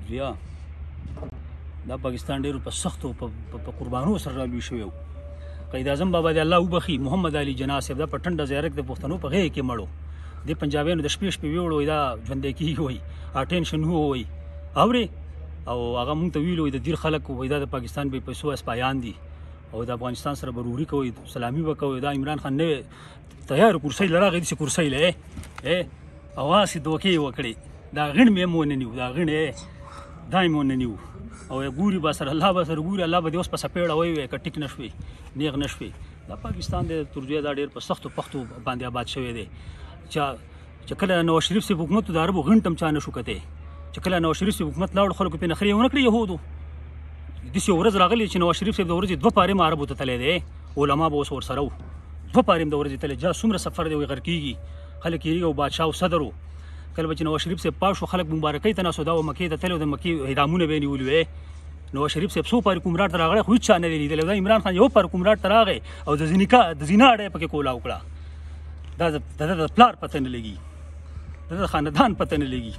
بیا دا پاکستان ډېرو په سختو په قربانو سره رالوی شوی و. قائد اعظم بابا دې الله وبخي محمد علي جناح صاحب دا په ټنډه زیارت د پښتنو په غېږ کې مړو. د پنجابیانو د شپې ویوړو دا ژوندی کېږي وایي اټینشن وایي اورې او هغه مونږ ته ویلو د دیر خلک وایي دا د پاکستان بې پیسو اسپایان دي او د افغانستان سره بروري کوي سلامي به کوي. دا عمران خان نوې تیار کرسۍ له راغی داسې کرسۍ له او هسې دوکې وکړې دا غڼ مې هم ونه نیو دا غڼ دا یې مې ونه نیو او ګوري به سره الله به سره ګوري الله به دې اوس په سپېړه ووي که ټیک نه شوې نیغ نه شوې. دا پاکستان د ترجیح دا ډېر په سختو پختو باندې آباد شوی دی چې کله نواز شریف صاحب حکومت د عربو غڼ ته هم چا نه شو کتی چې کله نواز شریف صاحب حکومت لاړ خلکو پرې نخرې ونه کړې یهودو. داسې یو ورځ راغلې چې نواز شریف صاحب د ورځې 2 پارې عربو ته تللی دی علما به اوس ورسره و 2 پارې د ورځې تللی جا څومره سفر دی وایي غر کېږي خلک یېرېږي او بادشاه او صدر و. کله به چې نواز شریف صاحب پاش شو خلک مبارکۍ ته ناست و دا و مکې ته تللی و د مکې اعدامونه به یې نیولي وی. نواز شریف صاحب څو پارې کومراټ ته راغلی خو هېڅ چا نه دی لیدلی. دا عمران خان یو پارې کومراټ ته راغی او د زنا اډه یې پکې کولا وکړه. دا د پلار پته نه لګي د خاندان پته نه لګي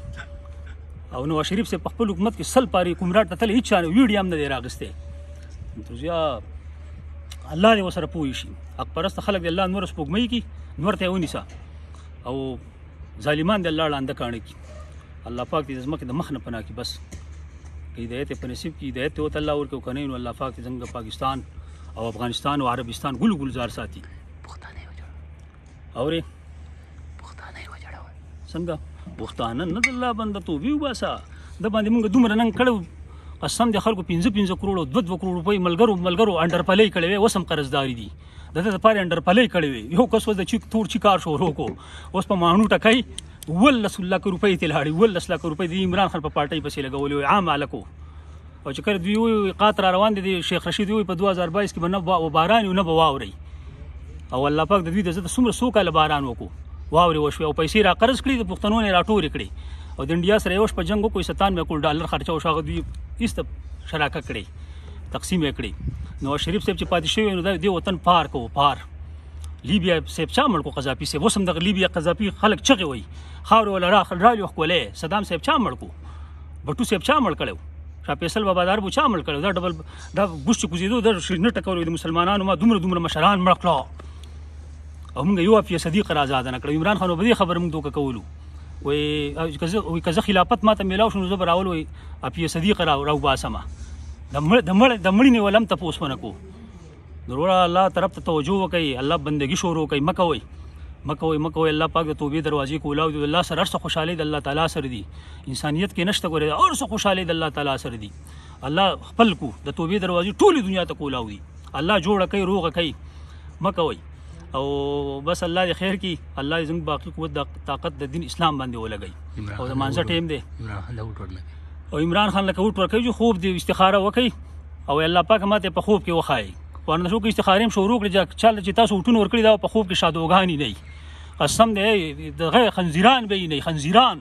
او نواز شریف صاحب په خپل حکومت کې 100 پارې کومراټ ته تللی هېڅ چا ویډیو هم نه دی راغستی. یا الله دې ورسره پوه شي حق پرسته خلک د الله نور سپوږمۍ کي نور ته یې ونیسه او ظالمان د الله ړانده کاڼه کي. الله پاک دې د ځمکې د مخ نه پناه کړي. بس که هدایت یې په نصیب کړي هدایت یې ورته الله ورکړي او که نه نو الله پاک دې زموږ پاکستان او افغانستان او عربستان ګلزار ساتي. اورې څنګه پښتانه نه د الله بنده توبې وباسه د باندې موږ دومره ننګ کړی قسم د خلکو 15 کروڑ 2 کروڑ روپۍ ملګرو انډر پلی کړی وی اوس هم قرضداري دي د ده دپاره انډر پلی کړی وی. یو کس اوس د تور چیکار شروع کړو اوس په ماڼو ټکئ 19 لک روپۍ ترې لاړې 19 لک روپۍ د عمران خان په پارټۍ پسې لګولې وي عام هلکو. او چې کله دوی وایي قات را روان دي شیخ رشید وایي په 2022 کې به نه باران وي نه به واورئ او الله پاک د دوی د زړه څومره څو کاله باران وکړو واورې وشوې او پیسې را قرض کړي د پښتنو نه راټورې کړي او د انډیا سره یو شپه جنګ وکړو 97 کروڑ ډالر خرچه وشو هغه دوی ایسته شراکت کړي تقسیم یې کړي. نواز شریف صاحب چې پاتې شوی نو دې وطن پار کوو پار. لیبیا صاحب چا مړ کړو قذافي صاحب اوس هم دغه لیبیا قذافي خلک چغې وایي خاورې ولا رالیو ښکلی صدام صاحب چا مړ کړو بټو صاحب چا مړ کړی شاه فیصل بابا د عربو چا مړ کړی دا ډبل دا ګوشت چې کوزېدو دا نه ټکول د مسلمانانو ما دومره مشران مړ کړه او موږ یو افیه صدیق را آزاده نه کړو. عمران خان به دې خبره موږ دوکه کولو وایي که زه خلافت ما ته میلاو شو نو زه به راول وایي افیه صدیق راوباسمه د مړي نه ولم تپوس ونه کړو. وروره الله طرف ته توجه وکړئ الله بندګي شروع کوي مه کوئ الله پاک د توبې دروازې کولاو دي الله سره هر څه خوشحالي د الله تعالی سره دي انسانیت کې نشته ګورئ هر څه خوشحالي د الله تعالی سره دي. الله خپل کو د توبې دروازې ټولې دنیا ته کولاو دي الله جوړه کوي روغه کوي مه کوئ او بس الله دې خیر کړي الله دې زموږ باقي قوت د طاقت د دین اسلام باندې ولګوي او د مانځه ټیم دی او عمران خان لکه وټ ورکوي چې خوب دې استخاره وکړي او الله پاک ماته په خوب کې وښایي ورنه شو کې استخارې هم شروع کړي چې تاسو وټونه ورکړي دا په خوب کې شادوګانې نه قسم دی دغه خنزیران به یې نه خنزیران